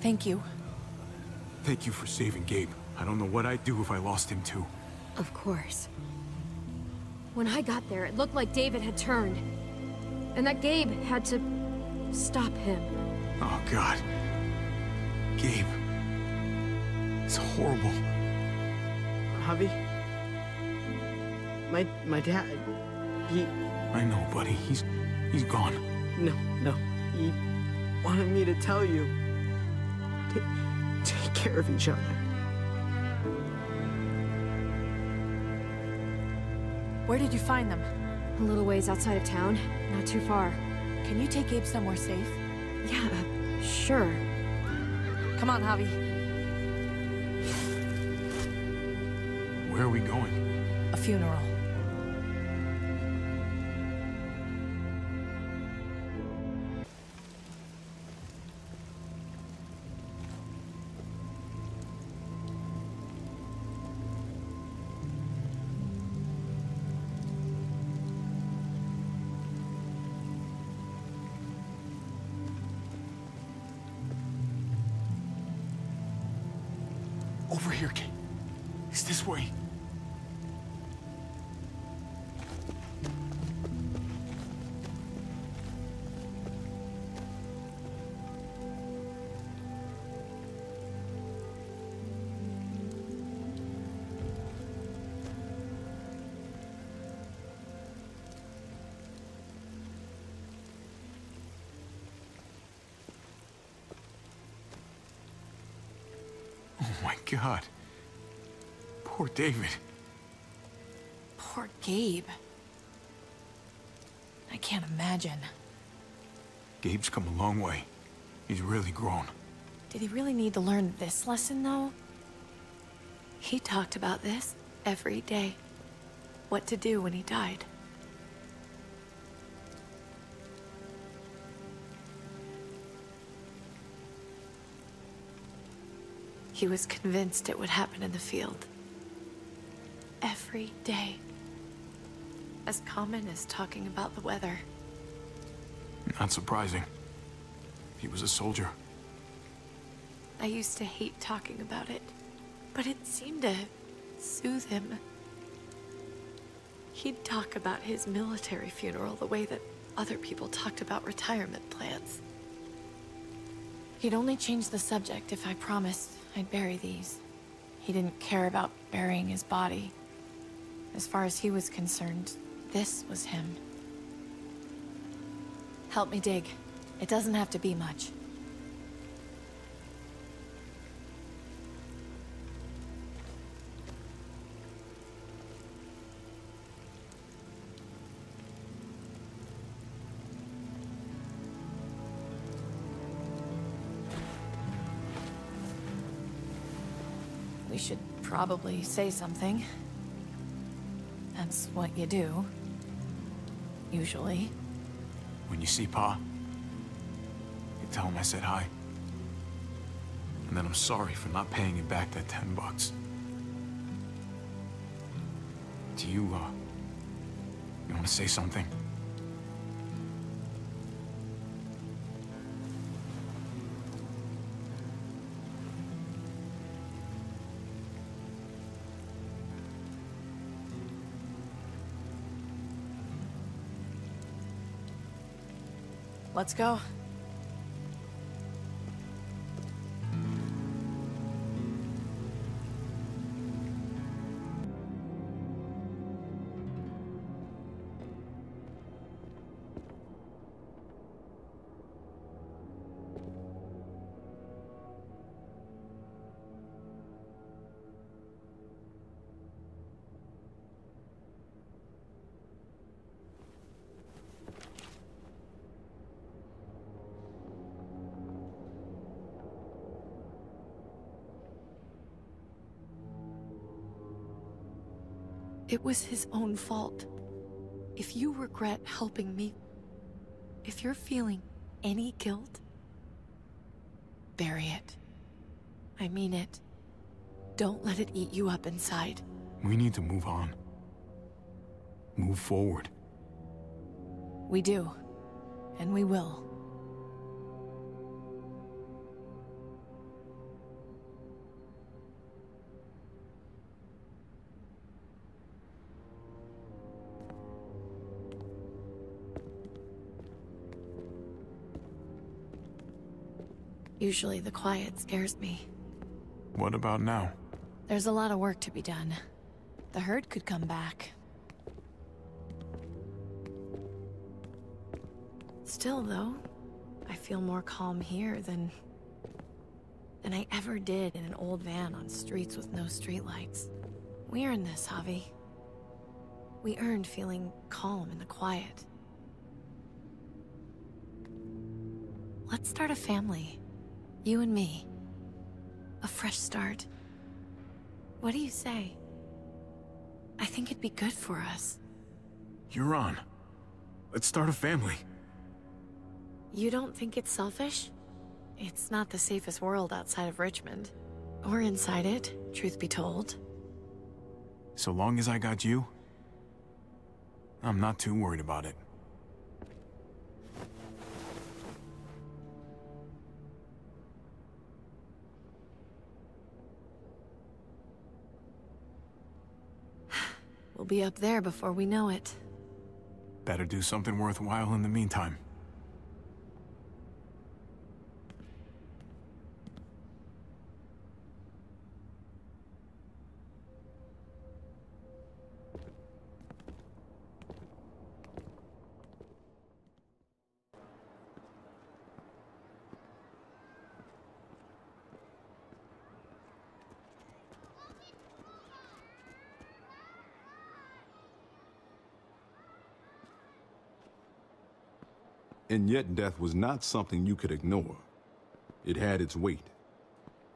Thank you. Thank you for saving Gabe. I don't know what I'd do if I lost him too. Of course. When I got there, it looked like David had turned. And that Gabe had to stop him. Oh, God. Gabe. It's horrible. Javi? My dad, he... I know, buddy. He's gone. No. He wanted me to tell you. Take care of each other. Where did you find them? A little ways outside of town. Not too far. Can you take Gabe somewhere safe? Yeah, sure. Come on, Javi. Where are we going? A funeral. Over here, Kate. It's this way. Oh my God. Poor David. Poor Gabe. I can't imagine. Gabe's come a long way. He's really grown. Did he really need to learn this lesson, though? He talked about this every day. What to do when he died. He was convinced it would happen in the field. Every day. As common as talking about the weather. Not surprising. He was a soldier. I used to hate talking about it, but it seemed to soothe him. He'd talk about his military funeral the way that other people talked about retirement plans. He'd only change the subject if I promised I'd bury these. He didn't care about burying his body. As far as he was concerned, This was him. Help me dig. It doesn't have to be much. We should probably say something. That's what you do. Usually. When you see Pa, you tell him I said hi. And then I'm sorry for not paying you back that $10. Do you want to say something? Let's go. It was his own fault. If you regret helping me, if you're feeling any guilt, bury it. I mean it. Don't let it eat you up inside. We need to move on. Move forward. We do. And we will. Usually the quiet scares me. What about now? There's a lot of work to be done. The herd could come back. Still, though, I feel more calm here than I ever did in an old van on streets with no streetlights. We earned this, Javi. We earned feeling calm in the quiet. Let's start a family. You and me. A fresh start. What do you say? I think it'd be good for us. You're on. Let's start a family. You don't think it's selfish? It's not the safest world outside of Richmond. Or inside it, truth be told. So long as I got you, I'm not too worried about it. We'll be up there before we know it. Better do something worthwhile in the meantime. And yet death was not something you could ignore. It had its weight.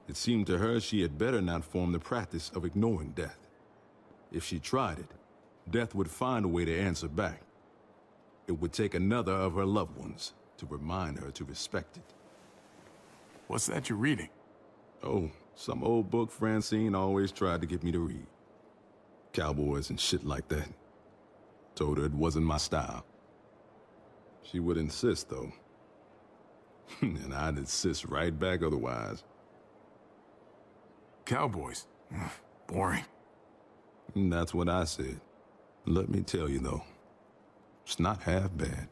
It seemed to her she had better not form the practice of ignoring death. If she tried it, death would find a way to answer back. It would take another of her loved ones to remind her to respect it. What's that you're reading? Oh, some old book Francine always tried to get me to read. Cowboys and shit like that. Told her it wasn't my style. She would insist, though. And I'd insist right back otherwise. Cowboys? Boring. And that's what I said. Let me tell you, though, it's not half bad.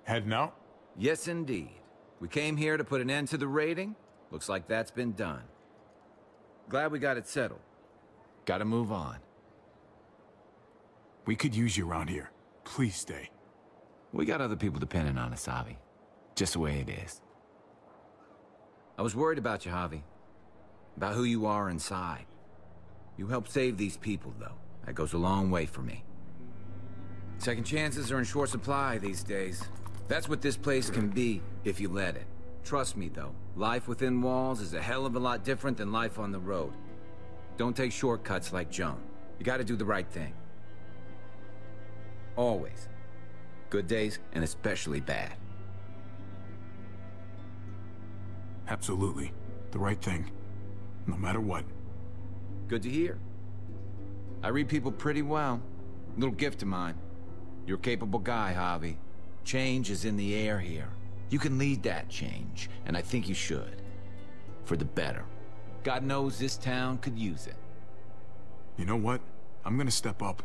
Heading out? Yes, indeed. We came here to put an end to the raiding. Looks like that's been done. Glad we got it settled. Gotta move on. We could use you around here. Please stay. We got other people depending on us, Javi. Just the way it is. I was worried about you, Javi. About who you are inside. You helped save these people, though. That goes a long way for me. Second chances are in short supply these days. That's what this place can be, if you let it. Trust me, though. Life within walls is a hell of a lot different than life on the road. Don't take shortcuts like Joan. You gotta do the right thing. Always. Good days, and especially bad. Absolutely. The right thing. No matter what. Good to hear. I read people pretty well. Little gift of mine. You're a capable guy, Javi. Change is in the air here. You can lead that change, and I think you should. For the better. God knows this town could use it. You know what? I'm gonna step up.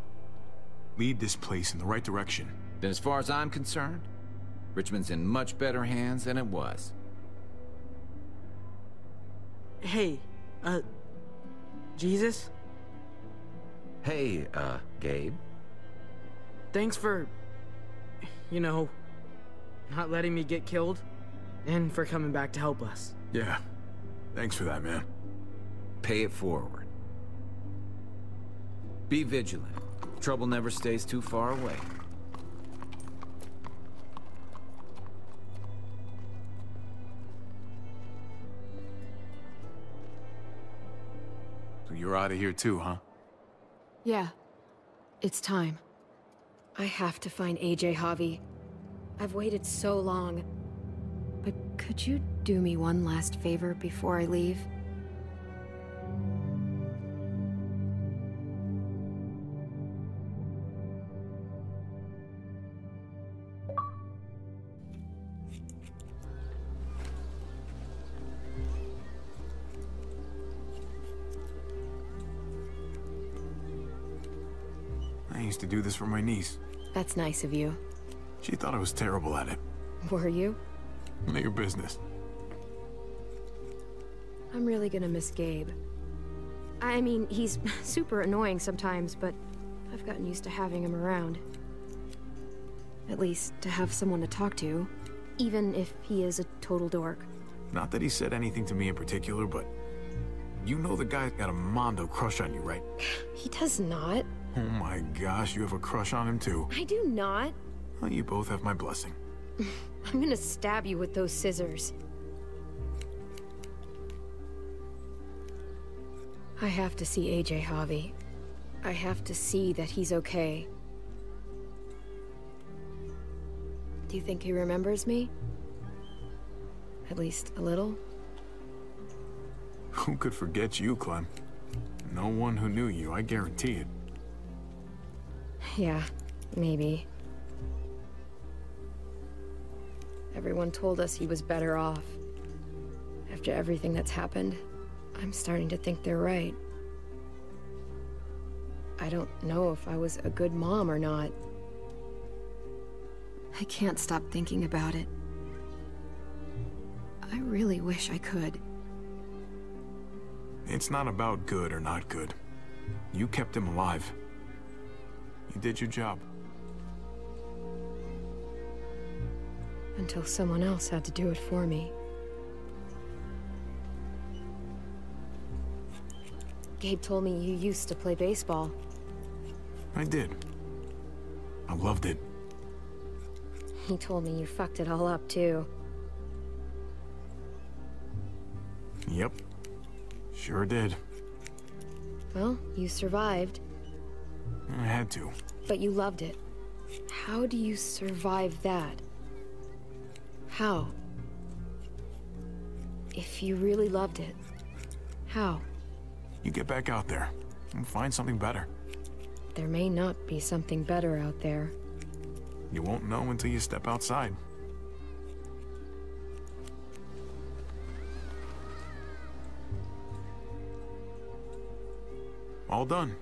Lead this place in the right direction. Then as far as I'm concerned, Richmond's in much better hands than it was. Hey, Jesus? Hey, Gabe. Thanks for, you know, not letting me get killed, and for coming back to help us. Yeah. Thanks for that, man. Pay it forward. Be vigilant. Trouble never stays too far away. So you're out of here too, huh? Yeah. It's time. I have to find AJ, Javi. I've waited so long. But could you do me one last favor before I leave? I used to do this for my niece. That's nice of you. She thought I was terrible at it. Were you? None of your business. I'm really gonna miss Gabe. I mean, he's super annoying sometimes, but I've gotten used to having him around. At least, to have someone to talk to, even if he is a total dork. Not that he said anything to me in particular, but you know the guy's got a Mondo crush on you, right? He does not. Oh my gosh, you have a crush on him too. I do not. Well, you both have my blessing. I'm gonna stab you with those scissors. I have to see AJ, Javi. I have to see that he's okay. Do you think he remembers me? At least a little? Who could forget you, Clem? No one who knew you, I guarantee it. Yeah, maybe. Everyone told us he was better off. After everything that's happened, I'm starting to think they're right. I don't know if I was a good mom or not. I can't stop thinking about it. I really wish I could. It's not about good or not good. You kept him alive. You did your job. Until someone else had to do it for me. Gabe told me you used to play baseball. I did. I loved it. He told me you fucked it all up, too. Yep. Sure did. Well, you survived. I had to. But you loved it. How do you survive that? How? If you really loved it, how? You get back out there and find something better. There may not be something better out there. You won't know until you step outside. All done.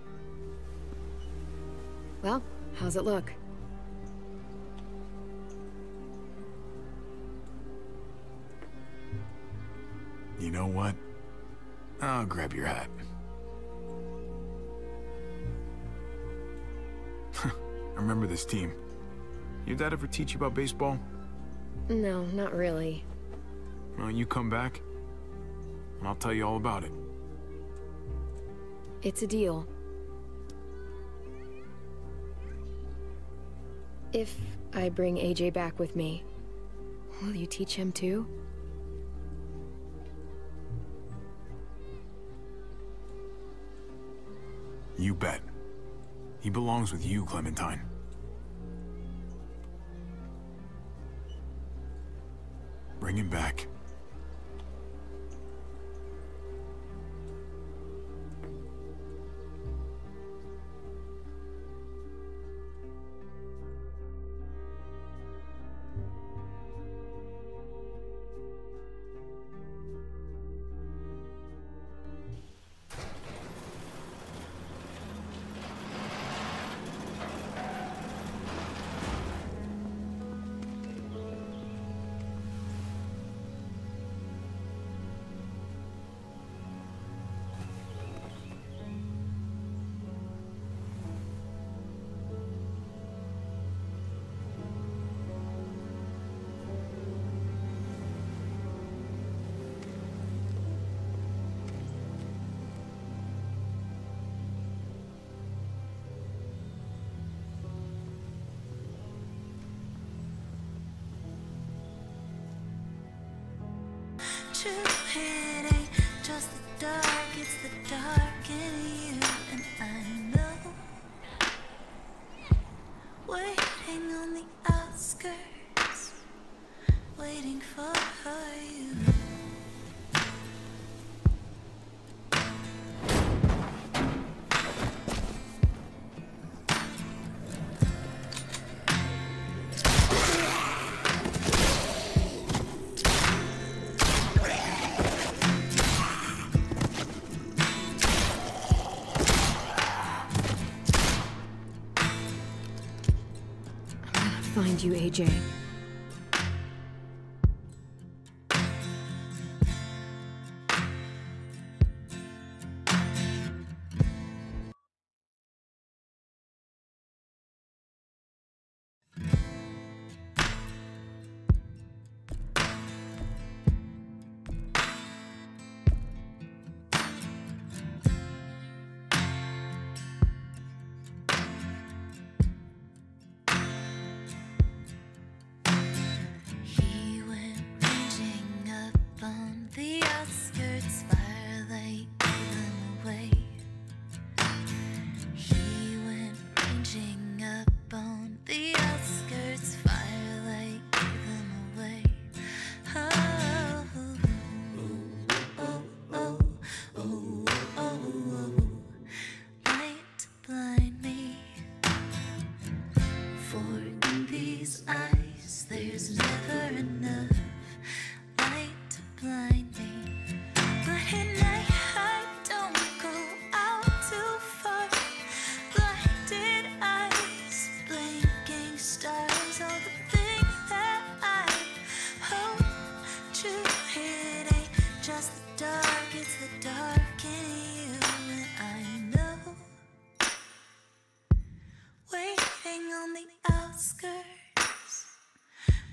Well, how's it look? know what? I'll grab your hat. I remember this team. Your dad ever teach you about baseball? No, not really. Well, you come back, and I'll tell you all about it. It's a deal. If I bring AJ back with me, will you teach him too? You bet. He belongs with you, Clementine. Bring him back. It ain't just the dark, it's the dark in you, and I know. Waiting on the outskirts, waiting for you. Find you, AJ.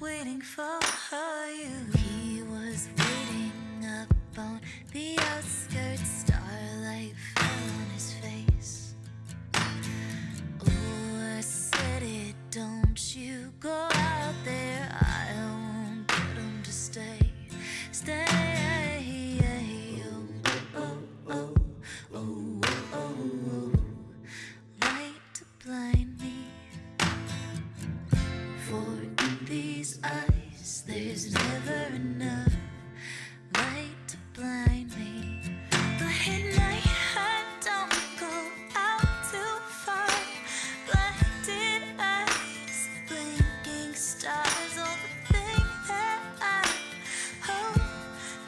Waiting for you. He was waiting up on the outskirts. Starlight fell on his face. Oh, I said it, don't you go out there. I won't get him to stay. Stay. Oh, oh, oh, oh, oh, oh. Light to blind me. For in these eyes, there's never enough light to blind me. But at night, I don't go out too far. Blinded eyes, blinking stars, all the thing that I hope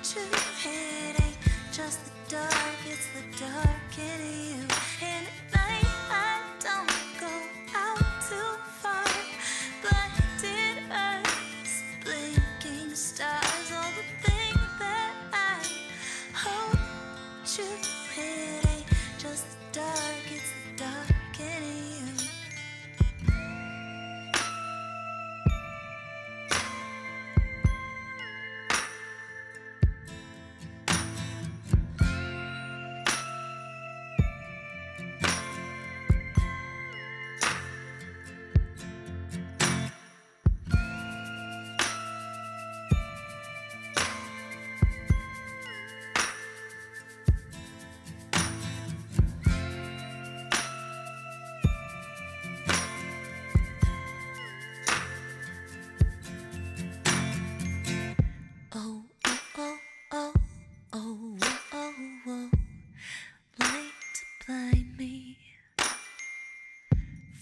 to. It ain't just the dark, it's the dark in you. And at night, I don't go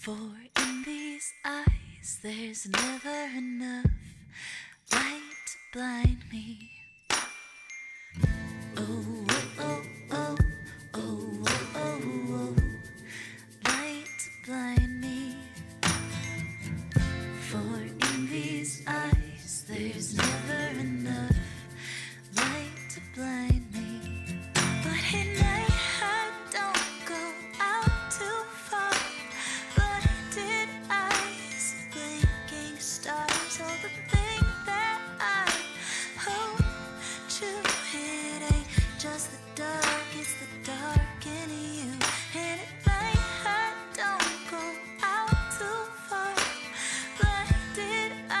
For in these eyes there's never enough light to blind me.